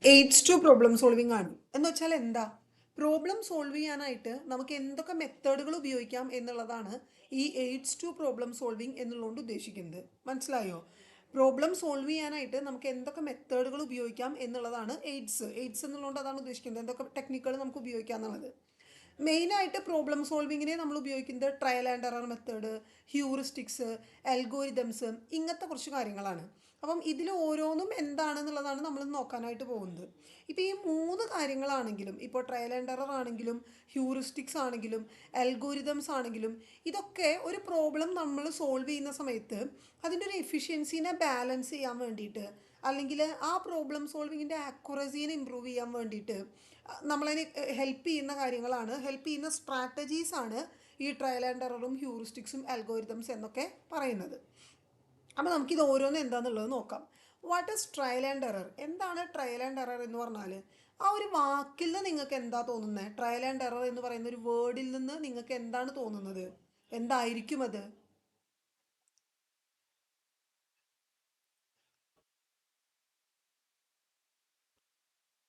H2 problem solving ആണ് എന്ന് വെച്ചാൽ എന്താ പ്രോബ്ലം സോൾവ് ചെയ്യാനായിട്ട് നമുക്ക് എന്തൊക്കെ മെത്തേഡുകൾ ഉപയോഗിക്കാം എന്നുള്ളതാണ് ഈ H2 പ്രോബ്ലം സോൾവിംഗ് എന്നുള്ളതുകൊണ്ട് ഉദ്ദേശിക്കുന്നത്. മനസ്സിലായോ? പ്രോബ്ലം സോൾവ് ചെയ്യാനായിട്ട് നമുക്ക് എന്തൊക്കെ മെത്തേഡുകൾ ഉപയോഗിക്കാം എന്നുള്ളതാണ് എയ്ഡ്സ് എന്നുള്ളതുകൊണ്ട് അതാണ് ഉദ്ദേശിക്കുന്നത്. എന്തൊക്കെ ടെക്നിക്കുകൾ നമുക്ക് ഉപയോഗിക്കാം എന്നുള്ളത്. മെയിനായിട്ട് പ്രോബ്ലം സോൾവിങ്ങിന് നമ്മൾ ഉപയോഗിക്കുന്നത് trial and error method, heuristics, algorithms, ഇങ്ങനത്തെ കുറച്ച് കാര്യങ്ങളാണ്. അപ്പം ഇതിൽ ഓരോന്നും എന്താണെന്നുള്ളതാണ് നമ്മൾ നോക്കാനായിട്ട് പോകുന്നത്. ഇപ്പോൾ ഈ 3 കാര്യങ്ങളാണെങ്കിലും, ഇപ്പോൾ ട്രയൽ ആൻഡ് എറർ ആണെങ്കിലും ഹ്യൂറിസ്റ്റിക്സ് ആണെങ്കിലും അൽഗോരിതംസ് ആണെങ്കിലും, ഇതൊക്കെ ഒരു പ്രോബ്ലം നമ്മൾ സോൾവ് ചെയ്യുന്ന സമയത്ത് അതിൻ്റെ ഒരു എഫിഷ്യൻസീനെ ബാലൻസ് ചെയ്യാൻ വേണ്ടിയിട്ട്, അല്ലെങ്കിൽ ആ പ്രോബ്ലം സോൾവിങ്ങിൻ്റെ ആക്യുറസീനെ ഇമ്പ്രൂവ് ചെയ്യാൻ വേണ്ടിയിട്ട് നമ്മളതിന് ഹെൽപ്പ് ചെയ്യുന്ന കാര്യങ്ങളാണ്, ഹെൽപ്പ് ചെയ്യുന്ന സ്ട്രാറ്റജീസാണ് ഈ ട്രയൽ ആൻഡ് എററും ഹ്യൂറിസ്റ്റിക്സും അൽഗോരിതംസ് എന്നൊക്കെ പറയുന്നത്. അപ്പോൾ നമുക്കിത് ഓരോന്നും എന്താണെന്നുള്ളത് നോക്കാം. What is trial and error? എന്താണ് ട്രയൽ ആൻഡ് എറർ എന്ന് പറഞ്ഞാൽ? ആ ഒരു വാക്കിൽ നിന്ന് നിങ്ങൾക്ക് എന്താ തോന്നുന്നത്? ട്രയൽ ആൻഡ് എറർ എന്ന് പറയുന്ന ഒരു വേർഡിൽ നിന്ന് നിങ്ങൾക്ക് എന്താണ് തോന്നുന്നത്? എന്തായിരിക്കും അത്?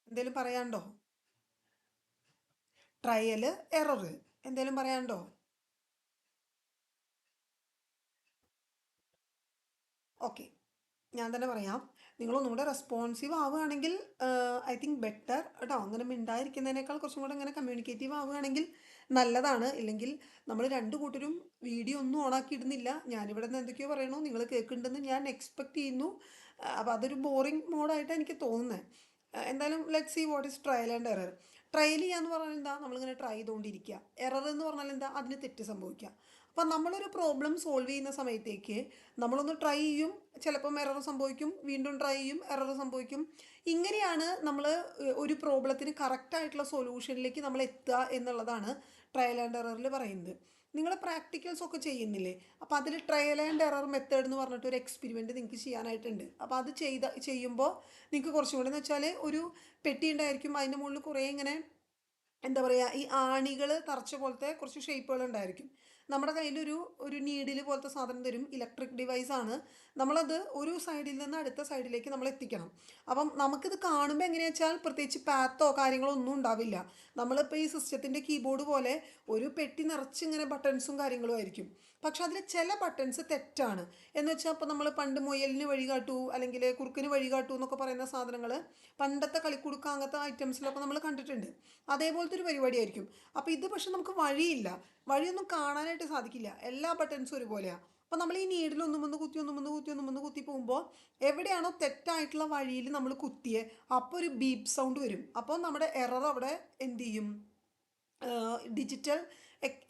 എന്തേലും പറയാണ്ടോ? ട്രയൽ, എറർ, എന്തേലും പറയാണ്ടോ? ഓക്കെ, ഞാൻ തന്നെ പറയാം. നിങ്ങളൊന്നും കൂടെ റെസ്പോൺസീവ് ആവുകയാണെങ്കിൽ ഐ തിങ്ക് ബെറ്റർ കേട്ടോ. അങ്ങനെ മിണ്ടായിരിക്കുന്നതിനേക്കാൾ കുറച്ചും കൂടെ ഇങ്ങനെ കമ്മ്യൂണിക്കേറ്റീവ് ആവുകയാണെങ്കിൽ നല്ലതാണ്. ഇല്ലെങ്കിൽ നമ്മൾ രണ്ട് കൂട്ടരും വീഡിയോ ഒന്നും ഓണാക്കി ഇടുന്നില്ല, ഞാനിവിടെ നിന്ന് എന്തൊക്കെയോ പറയണോ നിങ്ങൾ കേൾക്കുന്നുണ്ടെന്ന് ഞാൻ എക്സ്പെക്റ്റ് ചെയ്യുന്നു. അപ്പോൾ അതൊരു ബോറിംഗ് മോഡായിട്ടാണ് എനിക്ക് തോന്നുന്നത്. എന്തായാലും let see what is trial and error. Trial ചെയ്യുക എന്ന് പറഞ്ഞാൽ എന്താ? നമ്മളിങ്ങനെ ട്രൈ ചെയ്തുകൊണ്ടിരിക്കുക. എറർ എന്ന് പറഞ്ഞാൽ എന്താ? അതിന് തെറ്റ് സംഭവിക്കുക. അപ്പം നമ്മളൊരു പ്രോബ്ലം സോൾവ് ചെയ്യുന്ന സമയത്തേക്ക് നമ്മളൊന്ന് ട്രൈ ചെയ്യും, ചിലപ്പം എറർ സംഭവിക്കും, വീണ്ടും ട്രൈ ചെയ്യും, എറർ സംഭവിക്കും. ഇങ്ങനെയാണ് നമ്മൾ ഒരു പ്രോബ്ലത്തിന് കറക്റ്റായിട്ടുള്ള സൊല്യൂഷനിലേക്ക് നമ്മൾ എത്തുക എന്നുള്ളതാണ് ട്രയൽ ആൻഡ് എററിൽ പറയുന്നത്. നിങ്ങൾ പ്രാക്ടിക്കൽസ് ഒക്കെ ചെയ്യുന്നില്ലേ? അപ്പോൾ അതിൽ ട്രയൽ ആൻഡ് എറർ മെത്തേഡ് എന്ന് പറഞ്ഞിട്ട് ഒരു എക്സ്പെരിമെൻറ്റ് നിങ്ങൾക്ക് ചെയ്യാനായിട്ടുണ്ട്. അപ്പോൾ അത് ചെയ്യുമ്പോൾ നിങ്ങൾക്ക് കുറച്ചും കൂടെ എന്ന് വെച്ചാൽ ഒരു പെട്ടി ഉണ്ടായിരിക്കും, അതിൻ്റെ മുകളിൽ കുറേ ഇങ്ങനെ എന്താ പറയുക, ഈ ആണികൾ തറച്ച പോലത്തെ കുറച്ച് ഷേപ്പുകൾ ഉണ്ടായിരിക്കും. നമ്മുടെ കയ്യിലൊരു ഒരു നീഡിൽ പോലത്തെ സാധനം തരും, ഇലക്ട്രിക് ഡിവൈസാണ്. നമ്മളത് ഒരു സൈഡിൽ നിന്ന് അടുത്ത സൈഡിലേക്ക് നമ്മൾ എത്തിക്കണം. അപ്പം നമുക്കിത് കാണുമ്പോൾ എങ്ങനെയാ വെച്ചാൽ പ്രത്യേകിച്ച് പാത്തോ കാര്യങ്ങളോ ഒന്നും ഉണ്ടാവില്ല. നമ്മളിപ്പോൾ ഈ സിസ്റ്റത്തിൻ്റെ കീബോർഡ് പോലെ ഒരു പെട്ടി നിറച്ച് ഇങ്ങനെ ബട്ടൺസും കാര്യങ്ങളും ആയിരിക്കും. പക്ഷെ അതിൽ ചില ബട്ടൺസ് തെറ്റാണ്. എന്ന് വെച്ചാൽ ഇപ്പോൾ നമ്മൾ പണ്ട് മുയലിന് വഴി കാട്ടൂ അല്ലെങ്കിൽ കുറുക്കിന് വഴി കാട്ടൂ എന്നൊക്കെ പറയുന്ന സാധനങ്ങൾ പണ്ടത്തെ കളിക്കുടുക്ക അങ്ങനത്തെ ഐറ്റംസിലൊക്കെ നമ്മൾ കണ്ടിട്ടുണ്ട്. അതേപോലത്തെ ഒരു പരിപാടിയായിരിക്കും. അപ്പോൾ ഇത് പക്ഷെ നമുക്ക് വഴിയില്ല, വഴിയൊന്നും കാണാനായിട്ട് സാധിക്കില്ല, എല്ലാ ബട്ടൺസും ഒരുപോലെയാണ്. അപ്പോൾ നമ്മൾ ഈ നീഡിൽ ഒന്നും ഒന്ന് കുത്തി ഒന്നും ഒന്ന് കുത്തി ഒന്നും ഒന്ന് കുത്തി പോകുമ്പോൾ എവിടെയാണോ തെറ്റായിട്ടുള്ള വഴിയിൽ നമ്മൾ കുത്തിയേ അപ്പോൾ ഒരു ബീപ്പ് സൗണ്ട് വരും. അപ്പോൾ നമ്മുടെ എറർ അവിടെ എന്ത് ചെയ്യും? ഡിജിറ്റൽ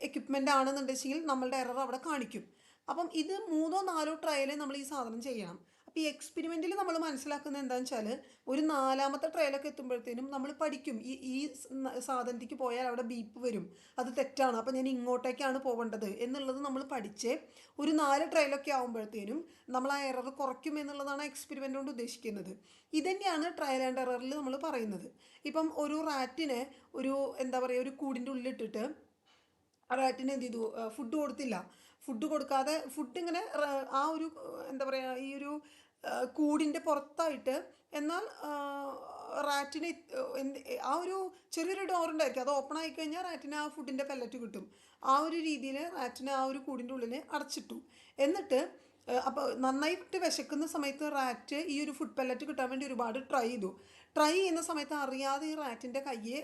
എക്യുപ്മെൻ്റ് ആണെന്നുണ്ടെങ്കിൽ നമ്മളുടെ എറർ അവിടെ കാണിക്കും. അപ്പം ഇത് 3-4 ട്രയൽ നമ്മൾ ഈ സാധനം ചെയ്യണം. അപ്പോൾ ഈ എക്സ്പെരിമെൻറ്റിൽ നമ്മൾ മനസ്സിലാക്കുന്നത് എന്താണെന്ന് വെച്ചാൽ ഒരു 4ാമത്തെ ട്രയലൊക്കെ എത്തുമ്പോഴത്തേനും നമ്മൾ പഠിക്കും, ഈ സാധനത്തേക്ക് പോയാൽ അവിടെ ബീപ്പ് വരും, അത് തെറ്റാണ്, അപ്പോൾ ഞാൻ ഇങ്ങോട്ടേക്കാണ് പോകേണ്ടത് എന്നുള്ളത് നമ്മൾ പഠിച്ച് ഒരു 4 ട്രയലൊക്കെ ആകുമ്പോഴത്തേനും നമ്മൾ ആ എറർ കുറയ്ക്കും എന്നുള്ളതാണ് എക്സ്പെരിമെൻ്റ് കൊണ്ട് ഉദ്ദേശിക്കുന്നത്. ഇതുതന്നെയാണ് ട്രയൽ ആൻഡ് എററിൽ നമ്മൾ പറയുന്നത്. ഇപ്പം ഒരു റാറ്റിനെ ഒരു എന്താ പറയുക ഒരു കൂടിൻ്റെ ഉള്ളിലിട്ടിട്ട് റാറ്റിന് എന്ത് ചെയ്തു? ഫുഡ് കൊടുത്തില്ല. ഫുഡ് കൊടുക്കാതെ ഫുഡ് ഇങ്ങനെ ആ ഒരു എന്താ പറയുക ഈ ഒരു കൂടിൻ്റെ പുറത്തായിട്ട്, എന്നാൽ റാറ്റിന് എന്ത് ആ ഒരു ചെറിയൊരു ഡോറുണ്ടായിരിക്കും, അത് ഓപ്പൺ ആയി കഴിഞ്ഞാൽ റാറ്റിന് ആ ഫുഡിൻ്റെ പെല്ലറ്റ് കിട്ടും. ആ ഒരു രീതിയിൽ റാറ്റിനെ ആ ഒരു കൂടിൻ്റെ ഉള്ളിൽ അടച്ചിട്ടു. എന്നിട്ട് അപ്പോൾ നന്നായിട്ട് വിശക്കുന്ന സമയത്ത് റാറ്റ് ഈ ഒരു ഫുഡ് പെല്ലറ്റ് കിട്ടാൻ വേണ്ടി ഒരുപാട് ട്രൈ ചെയ്തു. ട്രൈ ചെയ്യുന്ന സമയത്ത് അറിയാതെ ഈ റാറ്റിൻ്റെ കയ്യെ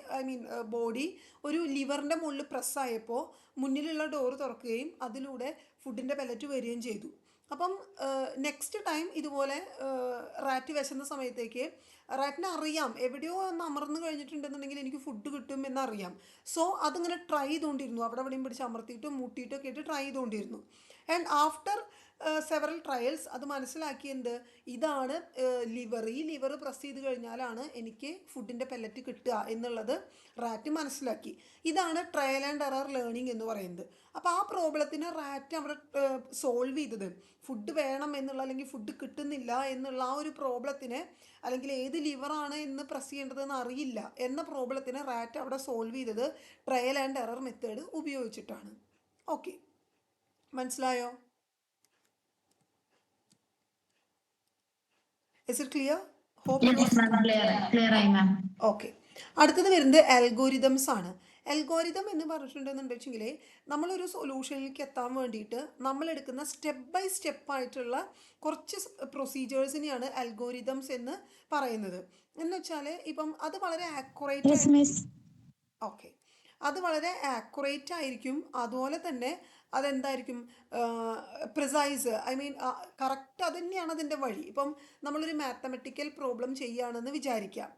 ബോഡി ഒരു ലിവറിൻ്റെ മുകളിൽ പ്രസ്സായപ്പോൾ മുന്നിലുള്ള ഡോറ് തുറക്കുകയും അതിലൂടെ ഫുഡിൻ്റെ പെല്ലറ്റ് വരികയും ചെയ്തു. അപ്പം നെക്സ്റ്റ് ടൈം ഇതുപോലെ റാറ്റ് വിശന്ന സമയത്തേക്ക് റാറ്റിന് അറിയാം എവിടെയോ ഒന്ന് അമർന്ന് കഴിഞ്ഞിട്ടുണ്ടെന്നുണ്ടെങ്കിൽ എനിക്ക് ഫുഡ് കിട്ടും എന്നറിയാം. സോ അതിങ്ങനെ ട്രൈ ചെയ്തുകൊണ്ടിരുന്നു, അവിടെ എവിടെയും പിടിച്ച് അമർത്തിയിട്ടും മുട്ടിയിട്ടൊക്കെ ആയിട്ട് ട്രൈ ചെയ്തുകൊണ്ടിരുന്നു. ആൻഡ് ആഫ്റ്റർ സെവറൽ ട്രയൽസ് അത് മനസ്സിലാക്കി എന്ത് ഇതാണ് ഈ ലിവർ പ്രസ് ചെയ്ത് കഴിഞ്ഞാലാണ് എനിക്ക് ഫുഡിൻ്റെ പെല്ലറ്റ് കിട്ടുക എന്നുള്ളത് റാറ്റ് മനസ്സിലാക്കി. ഇതാണ് ട്രയൽ ആൻഡ് എറർ ലേണിംഗ് എന്ന് പറയുന്നത്. അപ്പോൾ ആ പ്രോബ്ലത്തിന് റാറ്റ് അവിടെ സോൾവ് ചെയ്തത് ഫുഡ് വേണം എന്നുള്ള അല്ലെങ്കിൽ ഫുഡ് കിട്ടുന്നില്ല എന്നുള്ള ആ ഒരു പ്രോബ്ലത്തിന്, അല്ലെങ്കിൽ ഏത് ലിവറാണ് എന്ന് പ്രസ് ചെയ്യേണ്ടതെന്ന് അറിയില്ല എന്ന പ്രോബ്ലത്തിന് റാറ്റ് അവിടെ സോൾവ് ചെയ്തത് ട്രയൽ ആൻഡ് എറർ മെത്തേഡ് ഉപയോഗിച്ചിട്ടാണ്. ഓക്കെ, മനസ്സിലായോ? Is it clear? Hope it Yes, was ma'am. Clear ആയി ma'am. ഓക്കെ. അടുത്തത് വരുന്നത് അൽഗോരിതംസ് ആണ്. അൽഗോരിതം എന്ന് പറഞ്ഞിട്ടുണ്ടെന്ന് വെച്ചെങ്കിൽ നമ്മളൊരു സൊല്യൂഷനിലേക്ക് എത്താൻ വേണ്ടിയിട്ട് നമ്മൾ എടുക്കുന്ന സ്റ്റെപ്പ് ബൈ സ്റ്റെപ്പ് ആയിട്ടുള്ള കുറച്ച് പ്രൊസീജിയേഴ്സിനെയാണ് അൽഗോരിതംസ് എന്ന് പറയുന്നത്. എന്ന് വെച്ചാൽ ഇപ്പം അത് വളരെ ആക്യുറേറ്റ് Yes, ആയിരിക്കും. miss. ഓക്കെ, അത് വളരെ ആക്യുറേറ്റ് ആയിരിക്കും. അതുപോലെ തന്നെ അതെന്തായിരിക്കും, പ്രിസൈസ്, ഐ മീൻ കറക്റ്റ് അത് തന്നെയാണ് അതിൻ്റെ വഴി. ഇപ്പം നമ്മളൊരു മാത്തമെറ്റിക്കൽ പ്രോബ്ലം ചെയ്യുകയാണെന്ന് വിചാരിക്കാം.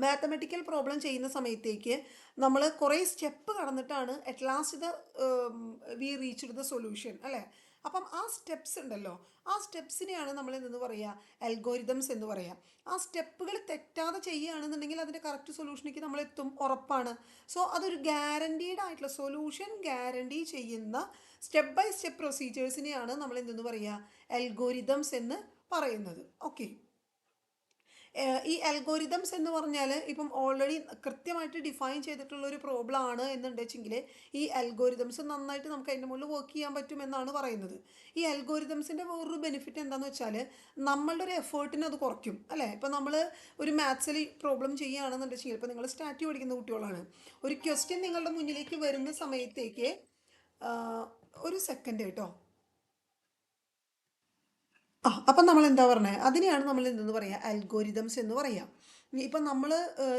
മാത്തമെറ്റിക്കൽ പ്രോബ്ലം ചെയ്യുന്ന സമയത്തേക്ക് നമ്മൾ കുറേ സ്റ്റെപ്പ് കടന്നിട്ടാണ് at last the we reach the solution അല്ലേ. അപ്പം ആ സ്റ്റെപ്സ് ഉണ്ടല്ലോ, ആ സ്റ്റെപ്സിനെയാണ് നമ്മൾ എന്തെന്ന് പറയുക, അൽഗോരിതംസ് എന്ന് പറയുക. ആ സ്റ്റെപ്പുകൾ തെറ്റാതെ ചെയ്യുകയാണെന്നുണ്ടെങ്കിൽ അതിൻ്റെ കറക്റ്റ് സൊല്യൂഷനിലേക്ക് നമ്മൾ എത്തും, ഉറപ്പാണ്. സോ അതൊരു ഗ്യാരണ്ടീഡ് ആയിട്ടുള്ള സൊല്യൂഷൻ ഗ്യാരണ്ടി ചെയ്യുന്ന സ്റ്റെപ്പ് ബൈ സ്റ്റെപ്പ് പ്രൊസീജിയേഴ്സിനെയാണ് നമ്മൾ എന്തെന്ന് പറയുക, അൽഗോരിതംസ് എന്ന് പറയുന്നത്. ഓക്കെ. ഈ അൽഗോരിതംസ് എന്ന് പറഞ്ഞാൽ ഇപ്പം ഓൾറെഡി കൃത്യമായിട്ട് ഡിഫൈൻ ചെയ്തിട്ടുള്ള ഒരു പ്രോബ്ലം ആണ് എന്നുണ്ടെച്ചെങ്കിൽ ഈ അൽഗോരിതംസ് നന്നായിട്ട് നമുക്ക് അതിൻ്റെ മുകളിൽ വർക്ക് ചെയ്യാൻ പറ്റും എന്നാണ് പറയുന്നത്. ഈ അൽഗോരിതംസിൻ്റെ വേറൊരു ബെനിഫിറ്റ് എന്താണെന്ന് വെച്ചാൽ നമ്മളുടെ ഒരു എഫേർട്ടിനെ അത് കുറയ്ക്കും അല്ലേ. ഇപ്പം നമ്മൾ ഒരു മാത്സിൽ പ്രോബ്ലം ചെയ്യുകയാണെന്നുണ്ടെച്ചെങ്കിൽ, ഇപ്പോൾ നിങ്ങൾ സ്റ്റാറ്റി പഠിക്കുന്ന കുട്ടികളാണ്, ഒരു ക്വസ്റ്റ്യൻ നിങ്ങളുടെ മുന്നിലേക്ക് വരുന്ന സമയത്തേക്ക് ഒരു സെക്കൻഡ് കേട്ടോ. അപ്പം നമ്മൾ എന്താ പറഞ്ഞത്, അതിനെയാണ് നമ്മൾ എന്തെന്ന് പറയുക, അൽഗോരിതംസ് എന്ന് പറയാം. ഇപ്പം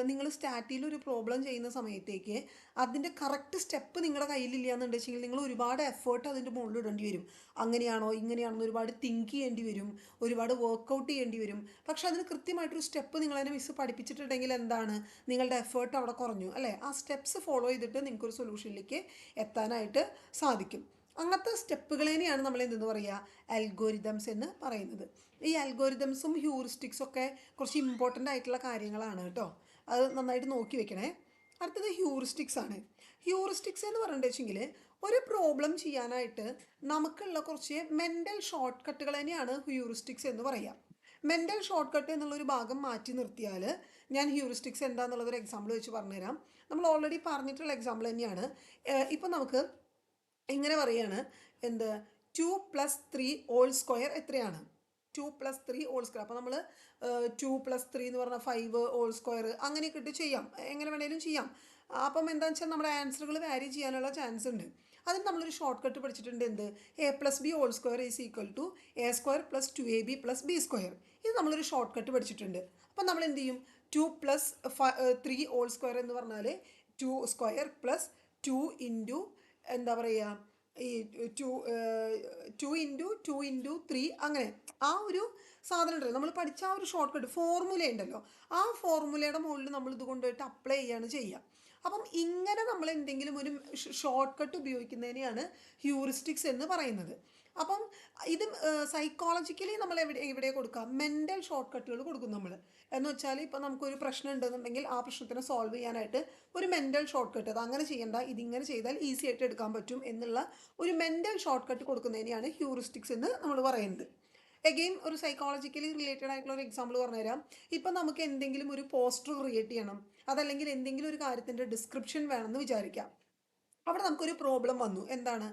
നിങ്ങൾ സ്റ്റാറ്റിയിൽ ഒരു പ്രോബ്ലം ചെയ്യുന്ന സമയത്തേക്ക് അതിൻ്റെ കറക്റ്റ് സ്റ്റെപ്പ് നിങ്ങളുടെ കയ്യിലില്ല എന്നുണ്ടെങ്കിൽ നിങ്ങൾ ഒരുപാട് എഫേർട്ട് അതിൻ്റെ മുകളിൽ ഇടേണ്ടി വരും. അങ്ങനെയാണോ ഇങ്ങനെയാണോ ഒരുപാട് തിങ്ക് ചെയ്യേണ്ടി വരും, ഒരുപാട് വർക്കൗട്ട് ചെയ്യേണ്ടി വരും. പക്ഷെ അതിന് കൃത്യമായിട്ടൊരു സ്റ്റെപ്പ് നിങ്ങളതിനെ മിസ് പഠിപ്പിച്ചിട്ടുണ്ടെങ്കിൽ എന്താണ്, നിങ്ങളുടെ എഫേർട്ട് അവിടെ കുറഞ്ഞു അല്ലേ. ആ സ്റ്റെപ്സ് ഫോളോ ചെയ്തിട്ട് നിങ്ങൾക്കൊരു സൊല്യൂഷനിലേക്ക് എത്താനായിട്ട് സാധിക്കും. അങ്ങനത്തെ സ്റ്റെപ്പുകളെയാണ് നമ്മൾ എന്തെന്ന് പറയുക, അൽഗോരിതംസ് എന്ന് പറയുന്നത്. ഈ അൽഗോരിതംസും ഹ്യൂറിസ്റ്റിക്സും ഒക്കെ കുറച്ച് ഇമ്പോർട്ടൻ്റ് ആയിട്ടുള്ള കാര്യങ്ങളാണ് കേട്ടോ. അത് നന്നായിട്ട് നോക്കി വെക്കണേ. അടുത്തത് ഹ്യൂറിസ്റ്റിക്സ് ആണ്. ഹ്യൂറിസ്റ്റിക്സ് എന്ന് പറഞ്ഞിട്ടുണ്ടെങ്കിൽ ഒരു പ്രോബ്ലം ചെയ്യാനായിട്ട് നമുക്കുള്ള കുറച്ച് മെൻ്റൽ ഷോർട്ട് കട്ടുകൾ തന്നെയാണ് ഹ്യൂറിസ്റ്റിക്സ് എന്ന് പറയുക. മെൻ്റൽ ഷോർട്ട് കട്ട് എന്നുള്ളൊരു ഭാഗം മാറ്റി നിർത്തിയാൽ ഞാൻ ഹ്യൂറിസ്റ്റിക്സ് എന്താണെന്നുള്ളതൊരു എക്സാമ്പിൾ വെച്ച് പറഞ്ഞുതരാം. നമ്മൾ ഓൾറെഡി പറഞ്ഞിട്ടുള്ള എക്സാമ്പിൾ തന്നെയാണ്. ഇപ്പം നമുക്ക് ഇങ്ങനെ പറയാണ്, എന്ത്, 2+3 എത്രയാണ്, 2+3 അപ്പോൾ നമ്മൾ 2+3 എന്ന് പറഞ്ഞാൽ 5 അങ്ങനെയൊക്കെ ഇട്ട് ചെയ്യാം, എങ്ങനെ വേണേലും ചെയ്യാം. അപ്പം എന്താണെന്ന് വെച്ചാൽ നമ്മുടെ ആൻസറുകൾ വാരി ചെയ്യാനുള്ള ചാൻസ് ഉണ്ട്. അതിന് നമ്മളൊരു ഷോർട്ട് കട്ട് പഠിച്ചിട്ടുണ്ട്, എന്ത്, a+b² is equal to a²+2ab+b². ഇത് നമ്മളൊരു ഷോർട്ട് കട്ട് പഠിച്ചിട്ടുണ്ട്. അപ്പം നമ്മൾ എന്ത് ചെയ്യും, 2+3 എന്ന് പറഞ്ഞാൽ 2² + 2 എന്താ പറയുക, ഈ 2 × 2 × 3 അങ്ങനെ ആ ഒരു സാധനം ഉണ്ടല്ലോ, നമ്മൾ പഠിച്ച ആ ഒരു ഷോർട്ട് കട്ട് ഫോർമുല ഉണ്ടല്ലോ, ആ ഫോർമുലയുടെ മുകളിൽ നമ്മൾ ഇത് കൊണ്ടുപോയിട്ട് അപ്ലൈ ചെയ്യാണ് ചെയ്യുക. അപ്പം ഇങ്ങനെ നമ്മൾ എന്തെങ്കിലും ഒരു ഷോർട്ട് കട്ട് ഉപയോഗിക്കുന്നതിനെയാണ് ഹ്യൂറിസ്റ്റിക്സ് എന്ന് പറയുന്നത്. അപ്പം ഇത് സൈക്കോളജിക്കലി നമ്മൾ എവിടെ കൊടുക്കുക, മെൻ്റൽ ഷോർട്ട് കട്ടുകൾ കൊടുക്കും നമ്മൾ. എന്ന് വെച്ചാൽ ഇപ്പോൾ നമുക്കൊരു പ്രശ്നം ഉണ്ടെന്നുണ്ടെങ്കിൽ ആ പ്രശ്നത്തിനെ സോൾവ് ചെയ്യാനായിട്ട് ഒരു മെൻ്റൽ ഷോർട്ട് കട്ട്, അത് അങ്ങനെ ചെയ്യേണ്ട, ഇതിങ്ങനെ ചെയ്താൽ ഈസി ആയിട്ട് എടുക്കാൻ പറ്റും എന്നുള്ള ഒരു മെൻ്റൽ ഷോർട്ട് കട്ട് കൊടുക്കുന്നതിനെയാണ് ഹ്യൂറിസ്റ്റിക്സ് എന്ന് നമ്മൾ പറയുന്നത്. എഗെയിൻ ഒരു സൈക്കോളജിക്കലി റിലേറ്റഡ് ആയിട്ടുള്ള ഒരു എക്സാമ്പിൾ പറഞ്ഞുതരാം. ഇപ്പം നമുക്ക് എന്തെങ്കിലും ഒരു പോസ്റ്റർ ക്രിയേറ്റ് ചെയ്യണം, അതല്ലെങ്കിൽ എന്തെങ്കിലും ഒരു കാര്യത്തിൻ്റെ ഡിസ്ക്രിപ്ഷൻ വേണമെന്ന് വിചാരിക്കാം. അവിടെ നമുക്കൊരു പ്രോബ്ലം വന്നു, എന്താണ്,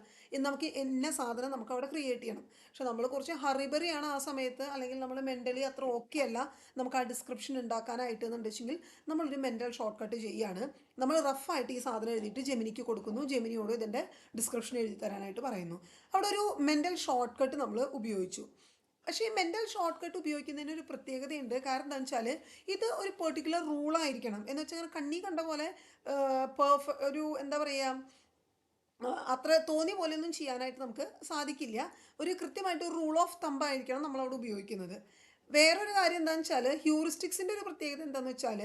നമുക്ക് എന്ന സാധനം നമുക്ക് അവിടെ ക്രിയേറ്റ് ചെയ്യണം. പക്ഷെ നമ്മൾ കുറച്ച് ഹറിബറിയാണ് ആ സമയത്ത്, അല്ലെങ്കിൽ നമ്മൾ മെൻ്റലി അത്ര ഓക്കെ അല്ല നമുക്ക് ആ ഡിസ്ക്രിപ്ഷൻ ഉണ്ടാക്കാനായിട്ട് എന്നുണ്ടെങ്കിൽ നമ്മളൊരു മെൻ്റൽ ഷോർട്ട് കട്ട് ചെയ്യുകയാണ്. നമ്മൾ റഫായിട്ട് ഈ സാധനം എഴുതിയിട്ട് ജെമിനിക്ക് കൊടുക്കുന്നു, ജെമിനിയോട് ഇതിൻ്റെ ഡിസ്ക്രിപ്ഷൻ എഴുതി തരാനായിട്ട് പറയുന്നു. അവിടെ ഒരു മെൻ്റൽ ഷോർട്ട് കട്ട് നമ്മൾ ഉപയോഗിച്ചു. പക്ഷേ ഈ മെൻ്റൽ ഷോർട്ട് കട്ട് ഉപയോഗിക്കുന്നതിന് ഒരു പ്രത്യേകതയുണ്ട്. കാരണം എന്താണെന്ന് വെച്ചാൽ ഇത് ഒരു പെർട്ടിക്കുലർ റൂളായിരിക്കണം. എന്ന് വെച്ചാൽ കണ്ണി കണ്ട പോലെ ഒരു എന്താ പറയുക, അത്ര തോന്നിയ പോലെയൊന്നും ചെയ്യാനായിട്ട് നമുക്ക് സാധിക്കില്ല. ഒരു കൃത്യമായിട്ട് ഒരു റൂൾ ഓഫ് തമ്പ് ആയിരിക്കണം നമ്മളവിടെ ഉപയോഗിക്കുന്നത്. വേറൊരു കാര്യം എന്താണെന്ന് വെച്ചാൽ ഹ്യൂറിസ്റ്റിക്സിൻ്റെ ഒരു പ്രത്യേകത എന്താണെന്ന് വെച്ചാൽ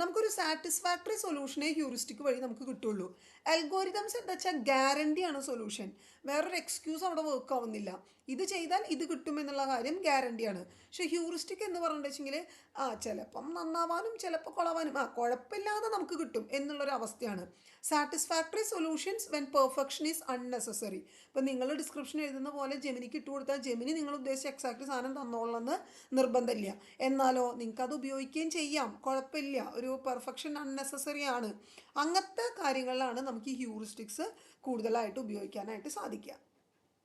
നമുക്കൊരു സാറ്റിസ്ഫാക്ടറി സൊല്യൂഷനെ ഹ്യൂറിസ്റ്റിക് വഴി നമുക്ക് കിട്ടുള്ളൂ. അൽഗോരിതംസ് എന്താ വെച്ചാൽ ഗ്യാരണ്ടിയാണ് സൊല്യൂഷൻ, വേറൊരു എക്സ്ക്യൂസ് അവിടെ വർക്ക് ആവുന്നില്ല. ഇത് ചെയ്താൽ ഇത് കിട്ടുമെന്നുള്ള കാര്യം ഗ്യാരണ്ടിയാണ്. പക്ഷേ ഹ്യൂറിസ്റ്റിക് എന്ന് പറഞ്ഞിട്ടുണ്ടെങ്കിൽ ചിലപ്പം നന്നാവാനും ചിലപ്പോൾ കുളവാനും കുഴപ്പമില്ലാതെ നമുക്ക് കിട്ടും എന്നുള്ളൊരു അവസ്ഥയാണ്. Satisfactory solutions when perfection is unnecessary. ഇപ്പം നിങ്ങൾ ഡിസ്ക്രിപ്ഷൻ എഴുതുന്ന പോലെ ജെമിനിക്ക് ഇട്ട് കൊടുത്താൽ ജെമിനി നിങ്ങൾ ഉദ്ദേശിച്ച എക്സാക്ട് സാധനം തന്നോളെന്ന് നിർബന്ധമില്ല. എന്നാലോ നിങ്ങൾക്കത് ഉപയോഗിക്കുകയും ചെയ്യാം, കുഴപ്പമില്ല, ഒരു പെർഫെക്ഷൻ അൺനെസസറി ആണ്. അങ്ങനത്തെ കാര്യങ്ങളിലാണ് നമുക്ക് ഈ ഹ്യൂറിസ്റ്റിക്സ് കൂടുതലായിട്ട് ഉപയോഗിക്കാനായിട്ട് സാധിക്കുക.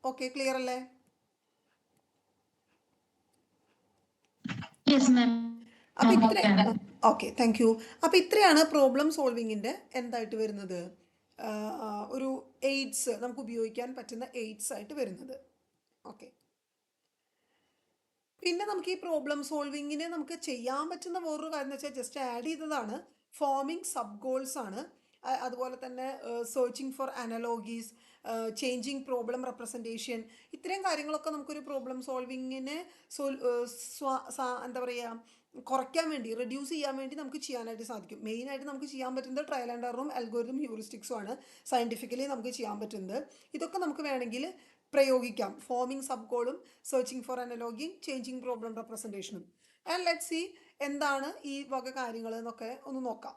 ഓക്കെ, ക്ലിയർ അല്ലേ? Yes, ma'am. അപ്പോൾ ഇത്ര ഓക്കെയാണ്. Okay, thank you. അപ്പോൾ ഇത്രയാണ് പ്രോബ്ലം സോൾവിങ്ങിൻ്റെ എന്തായിട്ട് വരുന്നത്, ഒരു എയ്ഡ്സ്, നമുക്ക് ഉപയോഗിക്കാൻ പറ്റുന്ന എയ്ഡ്സ് ആയിട്ട് വരുന്നത്. ഓക്കെ, പിന്നെ നമുക്ക് ഈ പ്രോബ്ലം സോൾവിങ്ങിന് നമുക്ക് ചെയ്യാൻ പറ്റുന്ന വേറൊരു കാര്യം എന്ന് വെച്ചാൽ ജസ്റ്റ് ആഡ് ചെയ്തതാണ്, ഫോമിങ് സബ് ഗോൾസ് ആണ്. അതുപോലെ തന്നെ searching for അനലോഗീസ്, changing problem representation, ഇത്രയും കാര്യങ്ങളൊക്കെ നമുക്കൊരു പ്രോബ്ലം സോൾവിങ്ങിന് എന്താ പറയുക, കുറയ്ക്കാൻ വേണ്ടി, റെഡ്യൂസ് ചെയ്യാൻ വേണ്ടി നമുക്ക് ചെയ്യാനായിട്ട് സാധിക്കും. മെയിനായിട്ട് നമുക്ക് ചെയ്യാൻ പറ്റുന്നത് ട്രയൽ ആൻഡ് എററും അൽഗോരിതം ഹ്യൂറിസ്റ്റിക്സും ആണ് സയൻറ്റിഫിക്കലി നമുക്ക് ചെയ്യാൻ പറ്റുന്നത്. ഇതൊക്കെ നമുക്ക് വേണമെങ്കിൽ പ്രയോഗിക്കാം, ഫോമിങ് സബ് ഗോളും സെർച്ചിങ് ഫോർ അനലോഗിയും ചേഞ്ചിങ് പ്രോബ്ലം റെപ്രസെൻറ്റേഷനും. ആൻഡ് ലെറ്റ് സി എന്താണ് ഈ വക കാര്യങ്ങൾ എന്നൊക്കെ ഒന്ന് നോക്കാം.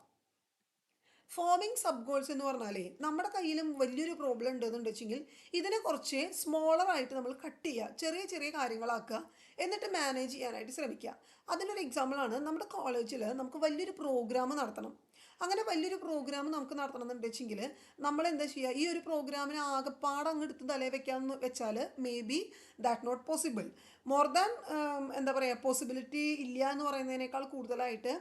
ഫോമിങ് സബ് ഗോൾസ് എന്ന് പറഞ്ഞാലേ, നമ്മുടെ കയ്യിലും വലിയൊരു പ്രോബ്ലം ഉണ്ടെന്നുണ്ട് വെച്ചെങ്കിൽ ഇതിനെ കുറച്ച് സ്മോളറായിട്ട് നമ്മൾ കട്ട് ചെയ്യുക, ചെറിയ ചെറിയ കാര്യങ്ങളാക്കുക, എന്നിട്ട് മാനേജ് ചെയ്യാനായിട്ട് ശ്രമിക്കുക. അതിനൊരു എക്സാമ്പിളാണ്, നമ്മുടെ കോളേജിൽ നമുക്ക് വലിയൊരു പ്രോഗ്രാം നടത്തണം. അങ്ങനെ വലിയൊരു പ്രോഗ്രാം നമുക്ക് നടത്തണം എന്നുണ്ട് വെച്ചെങ്കിൽ നമ്മൾ എന്താ ചെയ്യുക, ഈ ഒരു പ്രോഗ്രാമിന് ആകെപ്പാട് അങ്ങ് എടുത്ത് തലേ വെക്കാമെന്ന് വെച്ചാൽ maybe that not possible. More than എന്താ പറയുക, പോസിബിലിറ്റി ഇല്ല എന്ന് പറയുന്നതിനേക്കാൾ കൂടുതലായിട്ട്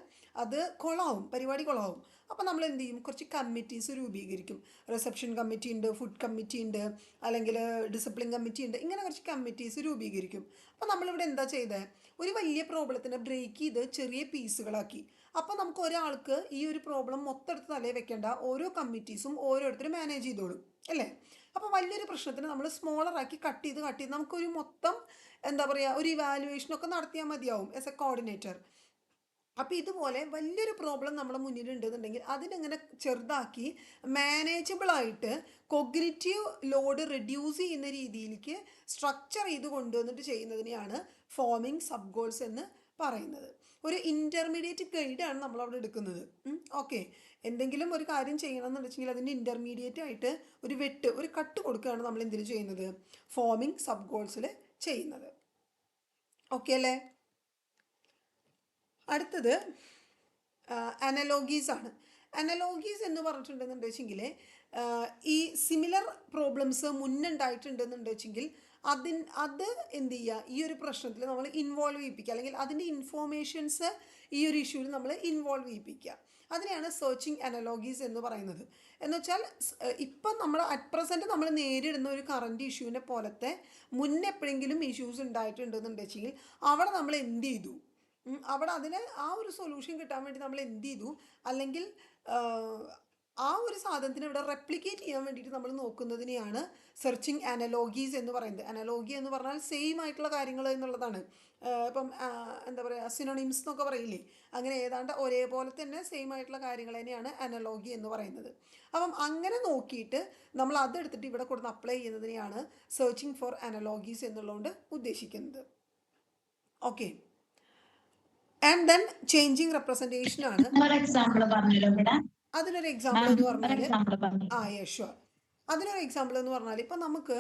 അത് കൊളാവും, പരിപാടി കൊളാവും. അപ്പോൾ നമ്മൾ എന്ത് ചെയ്യും, കുറച്ച് കമ്മിറ്റീസ് രൂപീകരിക്കും. റിസപ്ഷൻ കമ്മിറ്റി ഉണ്ട്, ഫുഡ് കമ്മിറ്റി ഉണ്ട്, അല്ലെങ്കിൽ ഡിസിപ്ലിൻ കമ്മിറ്റി ഉണ്ട്, ഇങ്ങനെ കുറച്ച് കമ്മിറ്റീസ് രൂപീകരിക്കും. അപ്പോൾ നമ്മളിവിടെ എന്താ ചെയ്തത്, ഒരു വലിയ പ്രോബ്ലത്തിനെ ബ്രേക്ക് ചെയ്ത് ചെറിയ പീസുകളാക്കി. അപ്പോൾ നമുക്ക് ഒരാൾക്ക് ഈ ഒരു പ്രോബ്ലം മൊത്തം എടുത്ത് തലേ വെക്കേണ്ട, ഓരോ കമ്മിറ്റീസും ഓരോരുത്തരും മാനേജ് ചെയ്തോളും അല്ലേ. അപ്പോൾ വലിയൊരു പ്രശ്നത്തിന് നമ്മൾ സ്മോളറാക്കി കട്ട് ചെയ്ത് നമുക്കൊരു മൊത്തം എന്താ പറയുക, ഒരു ഇവാലുവേഷനൊക്കെ നടത്തിയാൽ മതിയാവും ആസ് എ കോർഡിനേറ്റർ. അപ്പോൾ ഇതുപോലെ വലിയൊരു പ്രോബ്ലം നമ്മുടെ മുന്നിലുണ്ടെന്നുണ്ടെങ്കിൽ അതിനെങ്ങനെ ചെറുതാക്കി മാനേജബിളായിട്ട് കൊഗ്നിറ്റീവ് ലോഡ് റെഡ്യൂസ് ചെയ്യുന്ന രീതിയിലേക്ക് സ്ട്രക്ചർ ചെയ്ത് കൊണ്ടുവന്നിട്ട് ചെയ്യുന്നതിനെയാണ് ഫോമിങ് സബ് ഗോൾസ് എന്ന് പറയുന്നത്. ഒരു ഇൻ്റർമീഡിയറ്റ് ഗൈഡാണ് നമ്മളവിടെ എടുക്കുന്നത്. ഓക്കെ, എന്തെങ്കിലും ഒരു കാര്യം ചെയ്യണമെന്ന് വെച്ചെങ്കിൽ അതിൻ്റെ ഇൻ്റർമീഡിയറ്റ് ആയിട്ട് ഒരു കട്ട് കൊടുക്കുകയാണ് നമ്മൾ എന്തിനു ചെയ്യുന്നത്, ഫോമിങ് സബ് ഗോൾസിൽ ചെയ്യുന്നത്. ഓക്കെ അല്ലേ. അടുത്തത് അനലോഗീസ് ആണ്. അനലോഗീസ് എന്ന് പറഞ്ഞിട്ടുണ്ടെന്നുണ്ട് വെച്ചെങ്കിൽ ഈ സിമിലർ പ്രോബ്ലംസ് മുന്നുണ്ടായിട്ടുണ്ടെന്നുണ്ട് വെച്ചെങ്കിൽ അത് എന്ത് ചെയ്യുക, ഈ ഒരു പ്രശ്നത്തിൽ നമ്മൾ ഇൻവോൾവ് ചെയ്യിപ്പിക്കുക, അല്ലെങ്കിൽ അതിൻ്റെ ഇൻഫോർമേഷൻസ് ഈ ഒരു ഇഷ്യൂവിൽ നമ്മൾ ഇൻവോൾവ് ചെയ്യിപ്പിക്കുക. അതിനെയാണ് സെർച്ചിങ് അനലോഗീസ് എന്ന് പറയുന്നത്. എന്ന് വെച്ചാൽ ഇപ്പം നമ്മൾ അറ്റ് പ്രസൻറ്റ് നമ്മൾ നേരിടുന്ന ഒരു കറൻറ്റ് ഇഷ്യൂവിനെ പോലത്തെ മുന്നെപ്പോഴെങ്കിലും ഇഷ്യൂസ് ഉണ്ടായിട്ടുണ്ടെന്നുണ്ട് വെച്ചെങ്കിൽ അവിടെ നമ്മൾ എന്ത് ചെയ്തു, അവിടെ അതിന് ആ ഒരു സൊല്യൂഷൻ കിട്ടാൻ വേണ്ടി നമ്മൾ എന്ത് ചെയ്തു, അല്ലെങ്കിൽ ആ ഒരു സാധനത്തിന് ഇവിടെ റെപ്ലിക്കേറ്റ് ചെയ്യാൻ വേണ്ടിയിട്ട് നമ്മൾ നോക്കുന്നതിനെയാണ് സെർച്ചിങ് അനലോഗീസ് എന്ന് പറയുന്നത്. അനലോഗി എന്ന് പറഞ്ഞാൽ സെയിം ആയിട്ടുള്ള കാര്യങ്ങൾ എന്നുള്ളതാണ്. ഇപ്പം എന്താ പറയുക, സിനോണിംസ് എന്നൊക്കെ പറയില്ലേ, അങ്ങനെ ഏതാണ്ട് ഒരേപോലെ തന്നെ സെയിം ആയിട്ടുള്ള കാര്യങ്ങൾ തന്നെയാണ് അനലോഗി എന്ന് പറയുന്നത്. അപ്പം അങ്ങനെ നോക്കിയിട്ട് നമ്മൾ അതെടുത്തിട്ട് ഇവിടെ കൊടുത്ത് അപ്ലൈ ചെയ്യുന്നതിനെയാണ് സെർച്ചിങ് ഫോർ അനലോഗീസ് എന്നുള്ളതുകൊണ്ട് ഉദ്ദേശിക്കുന്നത്. Okay, and then changing representation ആണ്. എക്സാമ്പിൾ പറഞ്ഞല്ലോ ഇവിടെ. അതിനൊരു എക്സാമ്പിൾ എന്ന് പറഞ്ഞാൽ ഷുവർ. അതിനൊരു എക്സാമ്പിൾ എന്ന് പറഞ്ഞാൽ ഇപ്പം നമുക്ക്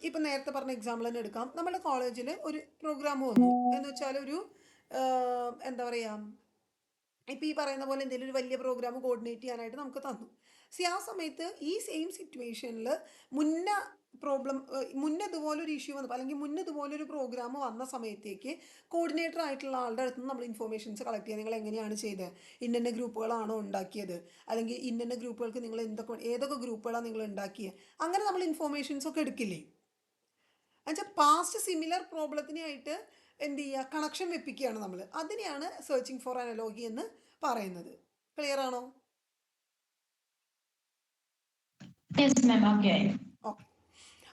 ഇപ്പം നേരത്തെ പറഞ്ഞ എക്സാമ്പിൾ തന്നെ എടുക്കാം. നമ്മുടെ കോളേജിൽ ഒരു പ്രോഗ്രാം വന്നു എന്ന് വെച്ചാൽ ഒരു എന്താ പറയുക, ഇപ്പം ഈ പറയുന്ന പോലെ എന്തെങ്കിലും ഒരു വലിയ പ്രോഗ്രാം കോർഡിനേറ്റ് ചെയ്യാനായിട്ട് നമുക്ക് തന്നു. ആ സമയത്ത് ഈ സെയിം സിറ്റുവേഷനിൽ മുന്നേ ഇതുപോലൊരു ഇഷ്യൂ വന്നപ്പോൾ, അല്ലെങ്കിൽ മുന്നേ ഇതുപോലൊരു പ്രോഗ്രാം വന്ന സമയത്തേക്ക് കോർഡിനേറ്റർ ആയിട്ടുള്ള ആളുടെ അടുത്ത് നിന്ന് നമ്മൾ ഇൻഫോർമേഷൻസ് കളക്ട് ചെയ്യുക. നിങ്ങൾ എങ്ങനെയാണ് ചെയ്തത്, ഇന്ന ഗ്രൂപ്പുകളാണോ ഉണ്ടാക്കിയത്, അല്ലെങ്കിൽ ഇന്ന ഗ്രൂപ്പുകൾക്ക് നിങ്ങൾ ഏതൊക്കെ ഗ്രൂപ്പുകളാണ് നിങ്ങൾ ഉണ്ടാക്കിയത്, അങ്ങനെ നമ്മൾ ഇൻഫോർമേഷൻസ് ഒക്കെ എടുക്കില്ലേ. എന്നുവെച്ചാൽ പാസ്റ്റ് സിമിലർ പ്രോബ്ലത്തിനായിട്ട് എന്ത് ചെയ്യുക, കണക്ഷൻ വെപ്പിക്കുകയാണ് നമ്മൾ. അതിനെയാണ് സെർച്ചിങ് ഫോർ അനലോഗി എന്ന് പറയുന്നത്. ക്ലിയർ ആണോ? ഓക്കെ.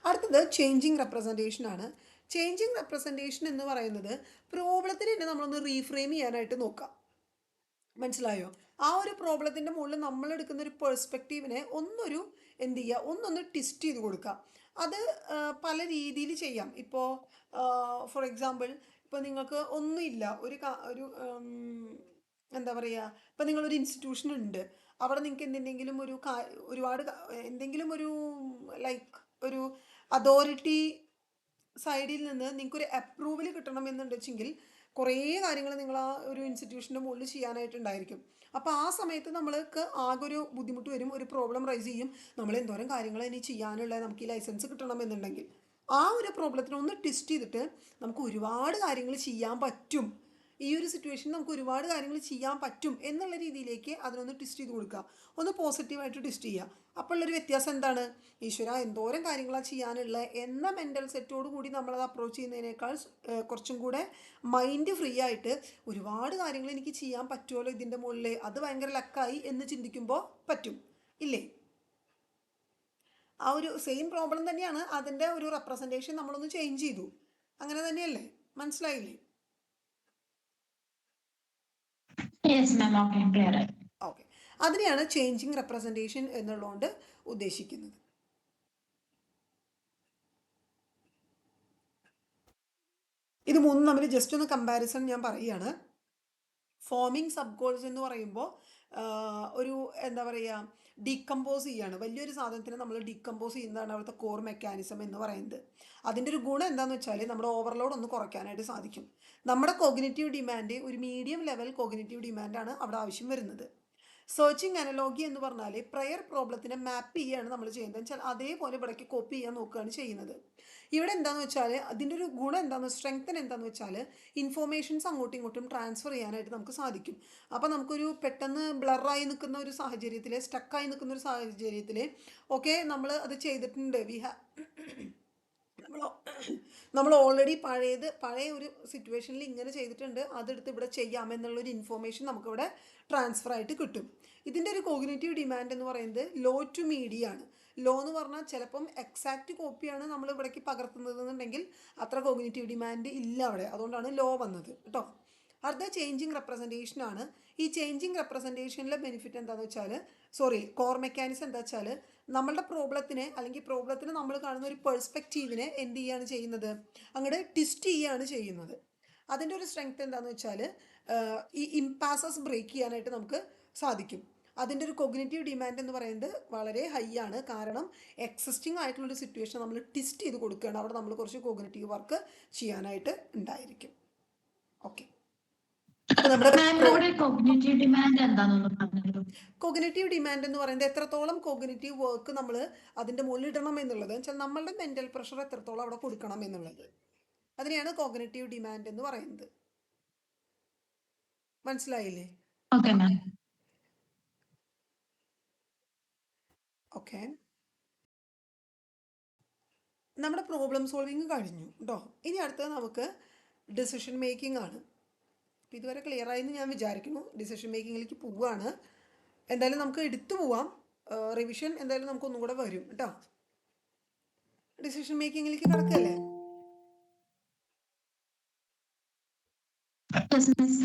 അടുത്തത് ചേഞ്ചിങ് റെപ്രസെൻറ്റേഷൻ ആണ്. ചേഞ്ചിങ് റെപ്രസെൻറ്റേഷൻ എന്ന് പറയുന്നത് പ്രോബ്ലത്തിന് തന്നെ നമ്മളൊന്ന് റീഫ്രെയിം ചെയ്യാനായിട്ട് നോക്കാം. മനസ്സിലായോ? ആ ഒരു പ്രോബ്ലത്തിൻ്റെ മുകളിൽ നമ്മൾ എടുക്കുന്ന ഒരു പെർസ്പെക്റ്റീവിനെ എന്ത് ചെയ്യുക, ഒന്നൊന്ന് ട്വിസ്റ്റ് ചെയ്ത് കൊടുക്കുക. അത് പല രീതിയിൽ ചെയ്യാം. ഇപ്പോൾ ഫോർ എക്സാമ്പിൾ, ഇപ്പോൾ നിങ്ങൾക്ക് ഒന്നുമില്ല, ഒരു എന്താ പറയുക, ഇപ്പം നിങ്ങളൊരു ഇൻസ്റ്റിറ്റ്യൂഷൻ ഉണ്ട്, അവിടെ നിങ്ങൾക്ക് എന്തെങ്കിലും ഒരുപാട് എന്തെങ്കിലും ഒരു ലൈക്ക് ഒരു അതോറിറ്റി സൈഡിൽ നിന്ന് നിങ്ങൾക്കൊരു അപ്രൂവൽ കിട്ടണമെന്നുണ്ട് വെച്ചെങ്കിൽ കുറേ കാര്യങ്ങൾ നിങ്ങൾ ആ ഒരു ഇൻസ്റ്റിറ്റ്യൂഷൻ്റെ മുകളിൽ ചെയ്യാനായിട്ടുണ്ടായിരിക്കും. അപ്പോൾ ആ സമയത്ത് നമ്മൾക്ക് ആകെ ഒരു ബുദ്ധിമുട്ട് വരും, ഒരു പ്രോബ്ലം റൈസ് ചെയ്യും. നമ്മൾ എന്തോരം കാര്യങ്ങൾ ഇനി ചെയ്യാനുള്ള, നമുക്ക് ഈ ലൈസൻസ് കിട്ടണമെന്നുണ്ടെങ്കിൽ ആ ഒരു പ്രോബ്ലത്തിനെ ഒന്ന് ട്വിസ്റ്റ് ചെയ്തിട്ട് നമുക്ക് ഒരുപാട് കാര്യങ്ങൾ ചെയ്യാൻ പറ്റും ഈ ഒരു സിറ്റുവേഷൻ നമുക്ക് ഒരുപാട് കാര്യങ്ങൾ ചെയ്യാൻ പറ്റും എന്നുള്ള രീതിയിലേക്ക് അതിനൊന്ന് ട്വിസ്റ്റ് ചെയ്ത് കൊടുക്കുക, ഒന്ന് പോസിറ്റീവായിട്ട് ട്വിസ്റ്റ് ചെയ്യുക. അപ്പോൾ ഉള്ളൊരു വ്യത്യാസം എന്താണ്? ഈശ്വര എന്തോരം കാര്യങ്ങളാണ് ചെയ്യാനുള്ള എന്ന മെൻ്റൽ സെറ്റോട് കൂടി നമ്മളത് അപ്രോച്ച് ചെയ്യുന്നതിനേക്കാൾ കുറച്ചും കൂടെ മൈൻഡ് ഫ്രീ ആയിട്ട് ഒരുപാട് കാര്യങ്ങൾ എനിക്ക് ചെയ്യാൻ പറ്റുമല്ലോ ഇതിൻ്റെ മുകളിൽ, അത് ഭയങ്കര ലക്കായി എന്ന് ചിന്തിക്കുമ്പോൾ പറ്റും ഇല്ലേ? ആ ഒരു സെയിം പ്രോബ്ലം തന്നെയാണ്, അതിൻ്റെ ഒരു റെപ്രസെൻറ്റേഷൻ നമ്മളൊന്ന് ചേഞ്ച് ചെയ്തു, അങ്ങനെ തന്നെയല്ലേ? മനസ്സിലായില്ലേ? യെസ് മാം, ഓക്കെ, ക്ലിയർ ആയി. ഓക്കെ, അതിനെയാണ് ചേഞ്ചിങ് റെപ്രസെൻറ്റേഷൻ എന്നുള്ളതുകൊണ്ട് ഉദ്ദേശിക്കുന്നത്. ഇത് മൂന്നും തമ്മിൽ ജസ്റ്റ് ഒന്ന് കമ്പാരിസൺ ഞാൻ പറയുകയാണ്. ഫോമിങ് സബ് ഗോൾസ് എന്ന് പറയുമ്പോൾ ഒരു എന്താ പറയുക, ഡീകമ്പോസ് ചെയ്യാണ്. വലിയൊരു സാധനത്തിന് നമ്മൾ ഡീകമ്പോസ് ചെയ്യുന്നതാണ് അവിടുത്തെ കോർ മെക്കാനിസം എന്ന് പറയുന്നത്. അതിൻ്റെ ഒരു ഗുണം എന്താണെന്ന് വെച്ചാൽ നമ്മുടെ ഓവർലോഡ് ഒന്ന് കുറയ്ക്കാനായിട്ട് സാധിക്കും. നമ്മുടെ കോഗ്നിറ്റീവ് ഡിമാൻഡ് ഒരു മീഡിയം ലെവൽ കോഗ്നിറ്റീവ് ഡിമാൻഡാണ് അവിടെ ആവശ്യം വരുന്നത്. സെർച്ചിങ് അനലോഗി എന്ന് പറഞ്ഞാൽ പ്രയർ പ്രോബ്ലത്തിനെ മാപ്പ് ചെയ്യുകയാണ് നമ്മൾ ചെയ്യുന്നത് വെച്ചാൽ അതേപോലെ ഇവിടേക്ക് കോപ്പി ചെയ്യാൻ നോക്കുകയാണ് ചെയ്യുന്നത്. ഇവിടെ എന്താണെന്ന് വെച്ചാൽ അതിൻ്റെ ഒരു ഗുണം എന്താണെന്ന്, സ്ട്രെങ്തൻ എന്താണെന്ന് വെച്ചാൽ ഇൻഫോർമേഷൻസ് അങ്ങോട്ടും ഇങ്ങോട്ടും ട്രാൻസ്ഫർ ചെയ്യാനായിട്ട് നമുക്ക് സാധിക്കും. അപ്പോൾ നമുക്കൊരു പെട്ടെന്ന് ബ്ലറായി നിൽക്കുന്ന ഒരു സാഹചര്യത്തിൽ, സ്റ്റക്കായി നിൽക്കുന്ന ഒരു സാഹചര്യത്തിൽ ഓക്കെ നമ്മൾ അത് ചെയ്തിട്ടുണ്ട്, നമ്മൾ ഓൾറെഡി പഴയ ഒരു സിറ്റുവേഷനിൽ ഇങ്ങനെ ചെയ്തിട്ടുണ്ട്, അതെടുത്ത് ഇവിടെ ചെയ്യാം എന്നുള്ളൊരു ഇൻഫോർമേഷൻ നമുക്കിവിടെ ട്രാൻസ്ഫർ ആയിട്ട് കിട്ടും. ഇതിൻ്റെ ഒരു കോഗ്നിറ്റീവ് ഡിമാൻഡ് എന്ന് പറയുന്നത് ലോ ടു മീഡിയം ആണ്. ലോ എന്ന് പറഞ്ഞാൽ ചിലപ്പം എക്സാക്റ്റ് കോപ്പിയാണ് നമ്മൾ ഇവിടേക്ക് പകർത്തുന്നതെന്നുണ്ടെങ്കിൽ അത്ര കോഗ്നിറ്റീവ് ഡിമാൻഡ് ഇല്ല അവിടെ, അതുകൊണ്ടാണ് ലോ വന്നത് കേട്ടോ. അടുത്ത ചേഞ്ചിങ് റെപ്രസെൻറ്റേഷൻ ആണ്. ഈ ചേഞ്ചിങ് റെപ്രസെൻറ്റേഷനിലെ ബെനിഫിറ്റ് എന്താണെന്ന് വെച്ചാൽ, കോർ മെക്കാനിസം എന്താ വെച്ചാൽ നമ്മളുടെ പ്രോബ്ലത്തിനെ അല്ലെങ്കിൽ പ്രോബ്ലത്തിന് നമ്മൾ കാണുന്ന ഒരു പെർസ്പെക്റ്റീവിനെ എന്ത് ചെയ്യുകയാണ് ചെയ്യുന്നത്, അങ്ങോട്ട് ട്വിസ്റ്റ് ചെയ്യുകയാണ് ചെയ്യുന്നത്. അതിൻ്റെ ഒരു സ്ട്രെങ്ത് എന്താണെന്ന് വെച്ചാൽ ഈ ഇംപാസസ് ബ്രേക്ക് ചെയ്യാനായിട്ട് നമുക്ക് സാധിക്കും. അതിൻ്റെ ഒരു കോഗ്നിറ്റീവ് ഡിമാൻഡ് എന്ന് പറയുന്നത് വളരെ ഹൈ ആണ്, കാരണം എക്സിസ്റ്റിംഗ് ആയിട്ടുള്ളൊരു സിറ്റുവേഷൻ നമ്മൾ ട്വിസ്റ്റ് ചെയ്ത് കൊടുക്കുകയാണ്, അവിടെ നമ്മൾ കുറച്ച് കോഗ്നിറ്റീവ് വർക്ക് ചെയ്യാനായിട്ട് ഉണ്ടായിരിക്കും. ഓക്കെ, കോഗ്നിറ്റീവ് ഡിമാൻഡ് എന്താണെന്ന് പറഞ്ഞല്ലോ. കോഗ്നിറ്റീവ് ഡിമാൻഡ് എന്ന് പറയുന്നത് എത്രത്തോളം കോഗ്നിറ്റീവ് വർക്ക് നമ്മൾ അതിൻ്റെ മുകളിൽ ഇടണം എന്നുള്ളത്, വെച്ചാൽ നമ്മളുടെ മെൻ്റൽ പ്രഷർ എത്രത്തോളം അവിടെ കൊടുക്കണം എന്നുള്ളത്, അതിനെയാണ് കോഗ്നിറ്റീവ് ഡിമാൻഡ് എന്ന് പറയുന്നത്. മനസ്സിലായില്ലേ? Okay ma'am. ഓക്കെ, നമ്മുടെ പ്രോബ്ലം സോൾവിങ് കഴിഞ്ഞു കേട്ടോ. ഇനി അടുത്തത് നമുക്ക് ഡിസിഷൻ മേക്കിംഗ് ആണ്. അപ്പോൾ ഇതുവരെ ക്ലിയർ ആയെന്ന് ഞാൻ വിചാരിക്കുന്നു. ഡിസിഷൻ മേക്കിങ്ങിലേക്ക് പോവുകയാണ്. എന്തായാലും നമുക്ക് എടുത്തു പോവാം, റിവിഷൻ എന്തായാലും നമുക്കൊന്നും കൂടെ വരും കേട്ടോ. ഡിസിഷൻ മേക്കിങ്ങിലേക്ക് കിടക്കല്ലേ? Yes, miss.